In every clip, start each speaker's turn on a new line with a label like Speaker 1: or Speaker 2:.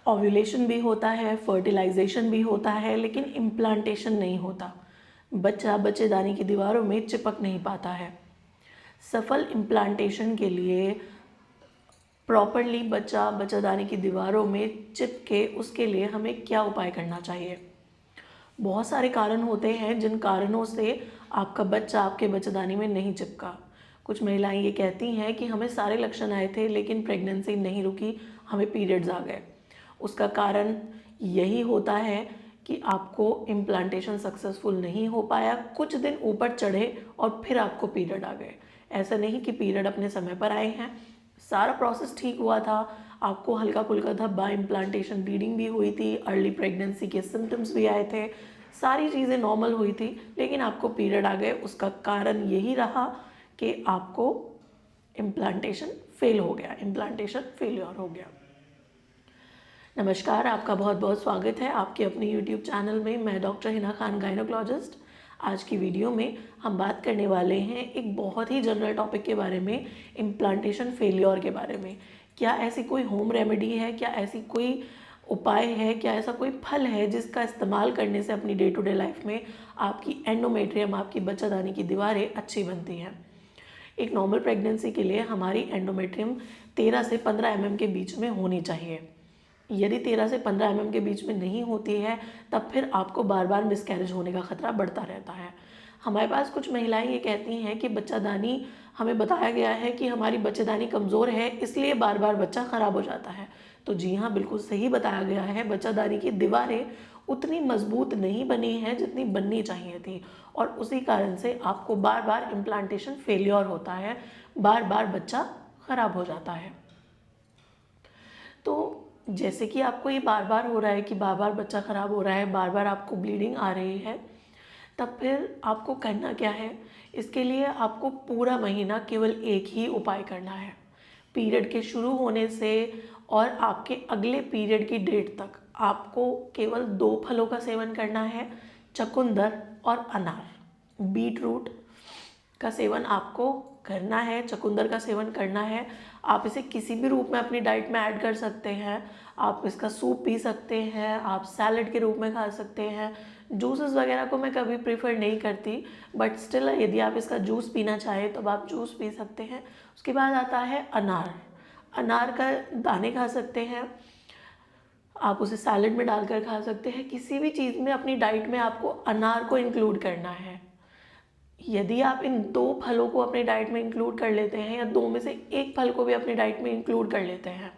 Speaker 1: Ovulation भी होता है, फर्टिलाइजेशन भी होता है, लेकिन इम्प्लांटेशन नहीं होता। बच्चा बच्चेदानी की दीवारों में चिपक नहीं पाता है। सफल इम्प्लांटेशन के लिए प्रॉपरली बच्चा बच्चेदानी की दीवारों में चिपके, उसके लिए हमें क्या उपाय करना चाहिए। बहुत सारे कारण होते हैं जिन कारणों से आपका बच्चा आपके बच्चेदानी में नहीं चिपका। कुछ महिलाएं ये कहती हैं कि हमें सारे लक्षण आए थे लेकिन प्रेगनेंसी नहीं रुकी, हमें पीरियड्स आ गए। उसका कारण यही होता है कि आपको इम्प्लांटेशन सक्सेसफुल नहीं हो पाया, कुछ दिन ऊपर चढ़े और फिर आपको पीरियड आ गए। ऐसा नहीं कि पीरियड अपने समय पर आए हैं, सारा प्रोसेस ठीक हुआ था, आपको हल्का फुल्का धब्बा, इम्प्लांटेशन ब्लीडिंग भी हुई थी, अर्ली प्रेगनेंसी के सिम्टम्स भी आए थे, सारी चीज़ें नॉर्मल हुई थी, लेकिन आपको पीरियड आ गए। उसका कारण यही रहा कि आपको इम्प्लांटेशन फेल हो गया, इम्प्लांटेशन फेलियर हो गया। नमस्कार, आपका बहुत बहुत स्वागत है आपके अपने YouTube चैनल में। मैं डॉक्टर हिना खान, गायनोकोलॉजिस्ट। आज की वीडियो में हम बात करने वाले हैं एक बहुत ही जनरल टॉपिक के बारे में, इम्प्लांटेशन फेलियर के बारे में। क्या ऐसी कोई होम रेमेडी है, क्या ऐसी कोई उपाय है, क्या ऐसा कोई फल है जिसका इस्तेमाल करने से अपनी डे टू डे लाइफ में आपकी एंडोमेट्रियम, आपकी बच्चादानी की दीवारें अच्छी बनती हैं। एक नॉर्मल प्रेगनेंसी के लिए हमारी एंडोमेट्रियम 13 से 15 mm के बीच में होनी चाहिए। यदि 13 से 15 mm के बीच में नहीं होती है, तब फिर आपको बार बार मिसकैरेज होने का खतरा बढ़ता रहता है। हमारे पास कुछ महिलाएं ये कहती हैं कि बच्चादानी, हमें बताया गया है कि हमारी बच्चेदानी कमज़ोर है, इसलिए बार बार बच्चा ख़राब हो जाता है। तो जी हाँ, बिल्कुल सही बताया गया है। बच्चादानी की दीवारें उतनी मजबूत नहीं बनी हैं जितनी बननी चाहिए थी, और उसी कारण से आपको बार बार इम्प्लांटेशन फेलियर होता है, बार बार बच्चा ख़राब हो जाता है। तो जैसे कि आपको ये बार बार हो रहा है कि बार बार बच्चा ख़राब हो रहा है, बार बार आपको ब्लीडिंग आ रही है, तब फिर आपको करना क्या है। इसके लिए आपको पूरा महीना केवल एक ही उपाय करना है। पीरियड के शुरू होने से और आपके अगले पीरियड की डेट तक आपको केवल 2 फलों का सेवन करना है, चुकंदर और अनार। बीट रूट का सेवन आपको करना है, चुकंदर का सेवन करना है। आप इसे किसी भी रूप में अपनी डाइट में ऐड कर सकते हैं। आप इसका सूप पी सकते हैं, आप सैलड के रूप में खा सकते हैं। जूसेस वगैरह को मैं कभी प्रेफर नहीं करती, बट स्टिल यदि आप इसका जूस पीना चाहें तो आप जूस पी सकते हैं। उसके बाद आता है अनार। अनार का दाने खा सकते हैं, आप उसे सैलड में डालकर खा सकते हैं। किसी भी चीज़ में अपनी डाइट में आपको अनार को इंक्लूड करना है। यदि आप इन 2 फलों को अपनी डाइट में इंक्लूड कर लेते हैं, या 2 में से एक फल को भी अपनी डाइट में इंक्लूड कर लेते हैं,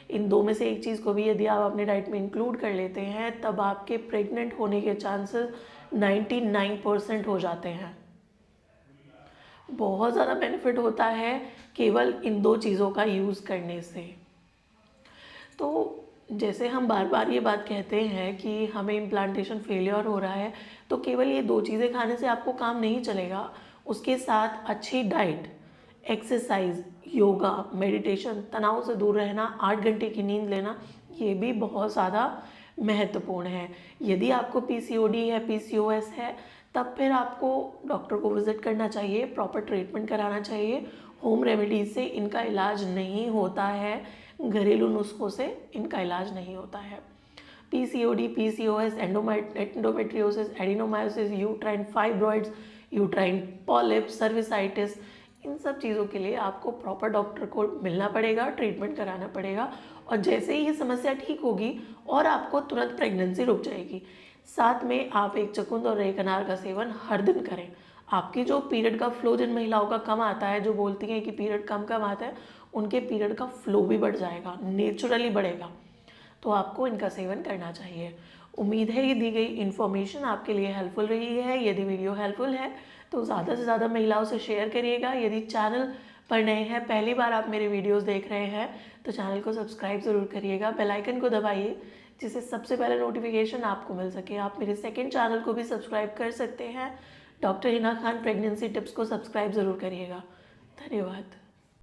Speaker 1: इन 2 में से एक चीज़ को भी यदि आप अपनी डाइट में इंक्लूड कर लेते हैं, तब आपके प्रेग्नेंट होने के चांसेस 99% हो जाते हैं। बहुत ज़्यादा बेनिफिट होता है केवल इन 2 चीज़ों का यूज़ करने से। तो जैसे हम बार बार ये बात कहते हैं कि हमें इम्प्लांटेशन फेलियर हो रहा है, तो केवल ये 2 चीज़ें खाने से आपको काम नहीं चलेगा। उसके साथ अच्छी डाइट, एक्सरसाइज, योगा, मेडिटेशन, तनाव से दूर रहना, 8 घंटे की नींद लेना, ये भी बहुत ज़्यादा महत्वपूर्ण है। यदि आपको पीसीओडी है, पीसीओएस है, तब फिर आपको डॉक्टर को विज़िट करना चाहिए, प्रॉपर ट्रीटमेंट कराना चाहिए। होम रेमेडीज़ से इनका इलाज नहीं होता है, घरेलू नुस्खों से इनका इलाज नहीं होता है। PCOD, PCOS, endometriosis, adenomyosis, uterine fibroids, uterine polyps, cervicitis, इन सब चीज़ों के लिए आपको प्रॉपर डॉक्टर को मिलना पड़ेगा, ट्रीटमेंट कराना पड़ेगा, और जैसे ही ये समस्या ठीक होगी और आपको तुरंत प्रेगनेंसी रुक जाएगी। साथ में आप एक चुकंदर और एक अनार का सेवन हर दिन करें। आपकी जो पीरियड का फ्लो जिन महिलाओं का कम आता है, जो बोलती हैं कि पीरियड कम कम आता है, उनके पीरियड का फ्लो भी बढ़ जाएगा, नेचुरली बढ़ेगा। तो आपको इनका सेवन करना चाहिए। उम्मीद है ये दी गई इन्फॉर्मेशन आपके लिए हेल्पफुल रही है। यदि वीडियो हेल्पफुल है तो ज़्यादा से ज़्यादा महिलाओं से शेयर करिएगा। यदि चैनल पर नए हैं, पहली बार आप मेरे वीडियोस देख रहे हैं, तो चैनल को सब्सक्राइब ज़रूर करिएगा, बेल आइकन को दबाइए, जिससे सबसे पहले नोटिफिकेशन आपको मिल सके। आप मेरे सेकंड चैनल को भी सब्सक्राइब कर सकते हैं, doctor Hina Khan pregnancy tips को सब्सक्राइब ज़रूर करिएगा। धन्यवाद।